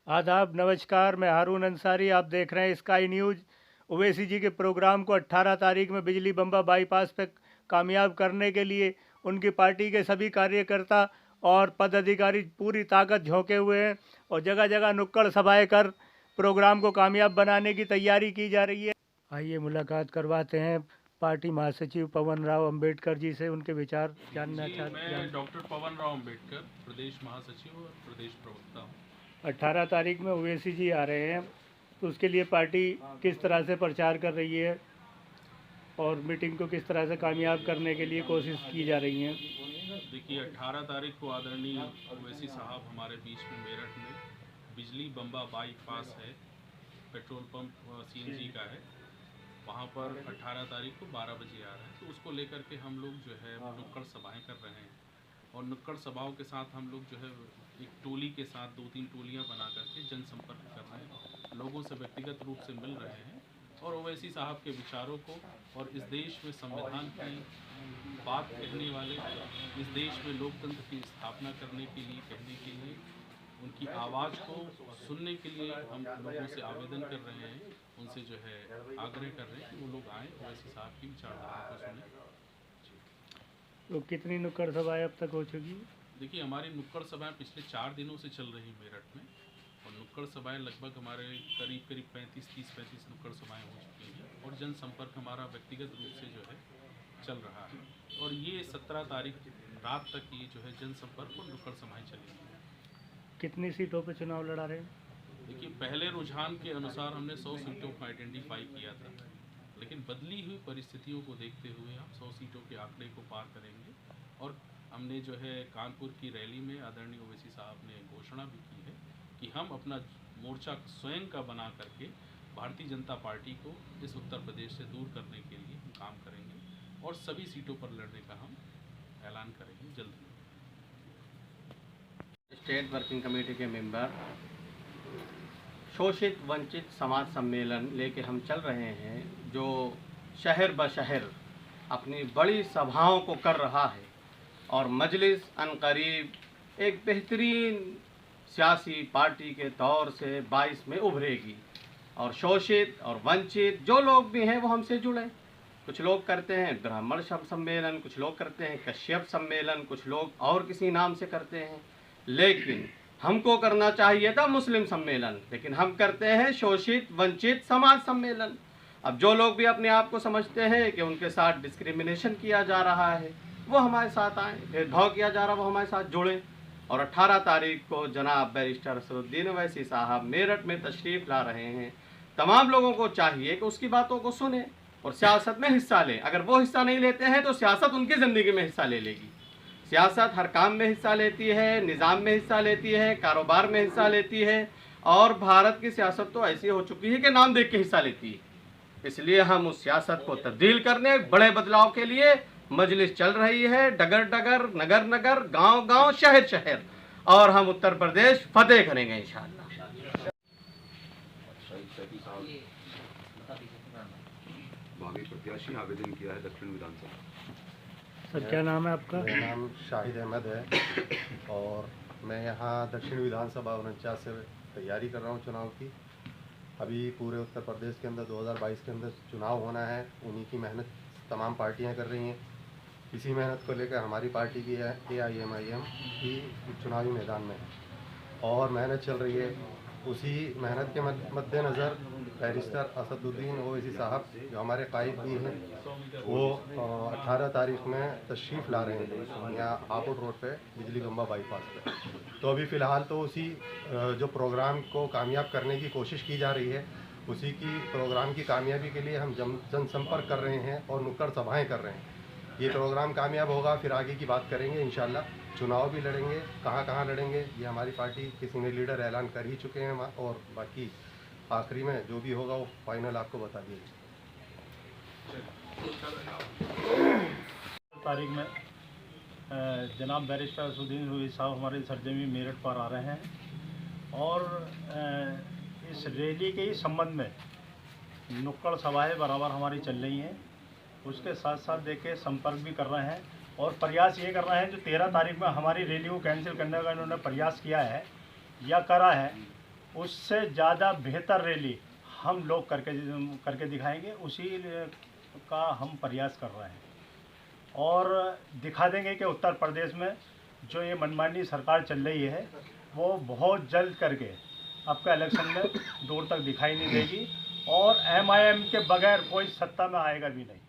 आदाब, नमस्कार। मैं हारून अंसारी, आप देख रहे हैं स्काई न्यूज़। ओवैसी जी के प्रोग्राम को 18 तारीख में बिजली बम्बा बाईपास पे कामयाब करने के लिए उनकी पार्टी के सभी कार्यकर्ता और पदाधिकारी पूरी ताकत झोंके हुए हैं और जगह जगह नुक्कड़ सभाएं कर प्रोग्राम को कामयाब बनाने की तैयारी की जा रही है। आइए मुलाकात करवाते हैं पार्टी महासचिव पवन राव अंबेडकर जी से, उनके विचार जानना चाहते हैं। मैं डॉक्टर पवन राव अंबेडकर, प्रदेश महासचिव और प्रदेश प्रवक्ता हूँ। 18 तारीख में ओवैसी जी आ रहे हैं, तो उसके लिए पार्टी किस तरह से प्रचार कर रही है और मीटिंग को किस तरह से कामयाब करने के लिए कोशिश की जा रही है? देखिए, 18 तारीख को आदरणीय ओवैसी साहब हमारे बीच में मेरठ में बिजली बम्बा बाईपास है, पेट्रोल पंप सीएनजी का है, वहाँ पर 18 तारीख को 12 बजे आ रहा है। तो उसको लेकर के हम लोग जो है नुक्कड़ सभाएं कर रहे हैं और नुक्कड़ सभाओं के साथ हम लोग जो है एक टोली के साथ 2-3 टोलियां बना करके जनसंपर्क कर रहे हैं, लोगों से व्यक्तिगत रूप से मिल रहे हैं और ओवैसी साहब के विचारों को और इस देश में संविधान की बात कहने वाले, इस देश में लोकतंत्र की स्थापना करने के लिए, कहने के लिए, उनकी आवाज़ को सुनने के लिए हम लोगों से आवेदन कर रहे हैं, उनसे जो है आग्रह कर रहे हैं कि वो लोग आएँ, ओवैसी साहब की विचारधारा को सुनें। तो कितनी नुक्कड़ सभाएं अब तक हो चुकी? देखिए, हमारी नुक्कड़ सभाएं पिछले 4 दिनों से चल रही मेरठ में और नुक्कड़ सभाएं लगभग हमारे करीब 35 नुक्कड़ सभाएं हो चुकी हैं और जनसंपर्क हमारा व्यक्तिगत रूप से जो है चल रहा है और ये 17 तारीख रात तक ये जो है जनसंपर्क और नुक्कड़ सभाएं चलेंगी। कितनी सीटों पर चुनाव लड़ा रहे हैं? देखिए, पहले रुझान के अनुसार हमने 100 सीटों को आइडेंटिफाई किया था, लेकिन बदली हुई परिस्थितियों को देखते हुए हम 100 सीटों के आंकड़े को पार करेंगे और हमने जो है कानपुर की रैली में आदरणीय ओवैसी साहब ने घोषणा भी की है कि हम अपना मोर्चा स्वयं का बना करके भारतीय जनता पार्टी को इस उत्तर प्रदेश से दूर करने के लिए हम काम करेंगे और सभी सीटों पर लड़ने का हम ऐलान करेंगे जल्द ही। स्टेट वर्किंग कमेटी के मेंबर शोषित वंचित समाज सम्मेलन लेके हम चल रहे हैं, जो शहर ब शहर अपनी बड़ी सभाओं को कर रहा है और मजलिस अनकरीब एक बेहतरीन सियासी पार्टी के तौर से 22 में उभरेगी और शोषित और वंचित जो लोग भी हैं वो हमसे जुड़े। कुछ लोग करते हैं ब्राह्मण सम्मेलन, कुछ लोग करते हैं कश्यप सम्मेलन, कुछ लोग और किसी नाम से करते हैं, लेकिन हमको करना चाहिए था मुस्लिम सम्मेलन, लेकिन हम करते हैं शोषित वंचित समाज सम्मेलन। अब जो लोग भी अपने आप को समझते हैं कि उनके साथ डिस्क्रिमिनेशन किया जा रहा है वो हमारे साथ आए, भेदभाव किया जा रहा है वो हमारे साथ जुड़े और 18 तारीख को जनाब बैरिस्टर असदुद्दीन ओवैसी साहब मेरठ में तशरीफ़ ला रहे हैं। तमाम लोगों को चाहिए कि उसकी बातों को सुने और सियासत में हिस्सा लें। अगर वो हिस्सा नहीं लेते हैं तो सियासत उनकी ज़िंदगी में हिस्सा ले लेगी। सियासत हर काम में हिस्सा लेती है, निज़ाम में हिस्सा लेती है, कारोबार में हिस्सा लेती है और भारत की सियासत तो ऐसी हो चुकी है कि नाम देख के हिस्सा लेती है। इसलिए हम उस सियासत को तब्दील करने, बड़े बदलाव के लिए मजलिस चल रही है, डगर डगर, नगर नगर, गांव गांव, शहर शहर, और हम उत्तर प्रदेश फतेह करेंगे इंशाअल्लाह। भावी प्रत्याशी आवेदन किया है दक्षिण विधानसभा। सर, क्या नाम है आपका? मेरा नाम शाहिद अहमद है और मैं यहाँ दक्षिण विधानसभा 49 से तैयारी कर रहा हूँ चुनाव की। अभी पूरे उत्तर प्रदेश के अंदर 2022 के अंदर चुनाव होना है, उन्हीं की मेहनत तमाम पार्टियाँ कर रही हैं। इसी मेहनत को लेकर हमारी पार्टी भी है AIMIM की चुनावी मैदान में और मेहनत चल रही है। उसी मेहनत के मद्देनज़र बैरिस्टर असदुद्दीन ओवैसी साहब जो हमारे कायद भी हैं वो 18 तारीख में तशरीफ़ ला रहे हैं यहाँ हापुड़ रोड पे बिजली बम्बा बाईपास पे। तो अभी फ़िलहाल तो उसी जो प्रोग्राम को कामयाब करने की कोशिश की जा रही है, उसी की प्रोग्राम की कामयाबी के लिए हम जनसंपर्क कर रहे हैं और नुक्कड़ सभाएँ कर रहे हैं। ये प्रोग्राम कामयाब होगा फिर आगे की बात करेंगे इंशाल्लाह। चुनाव भी लड़ेंगे, कहाँ लड़ेंगे ये हमारी पार्टी के सीनियर लीडर ऐलान कर ही चुके हैं और बाकी आखिरी में जो भी होगा वो फाइनल आपको बता दिएगा। तारीख में जनाब बैरिस्टर असदुद्दीन ओवैसी साहब हमारे सरजमी मेरठ पर आ रहे हैं और इस रैली के ही संबंध में नुक्कड़ सभाएं बराबर हमारी चल रही हैं। उसके साथ साथ देखिए संपर्क भी कर रहे हैं और प्रयास ये कर रहे हैं जो 13 तारीख में हमारी रैली को कैंसिल करने का इन्होंने प्रयास किया है या करा है, उससे ज़्यादा बेहतर रैली हम लोग करके दिखाएंगे। उसी का हम प्रयास कर रहे हैं और दिखा देंगे कि उत्तर प्रदेश में जो ये मनमानी सरकार चल रही है वो बहुत जल्द करके आपका इलेक्शन में दूर तक दिखाई नहीं देगी और MIM के बगैर कोई सत्ता में आएगा भी नहीं।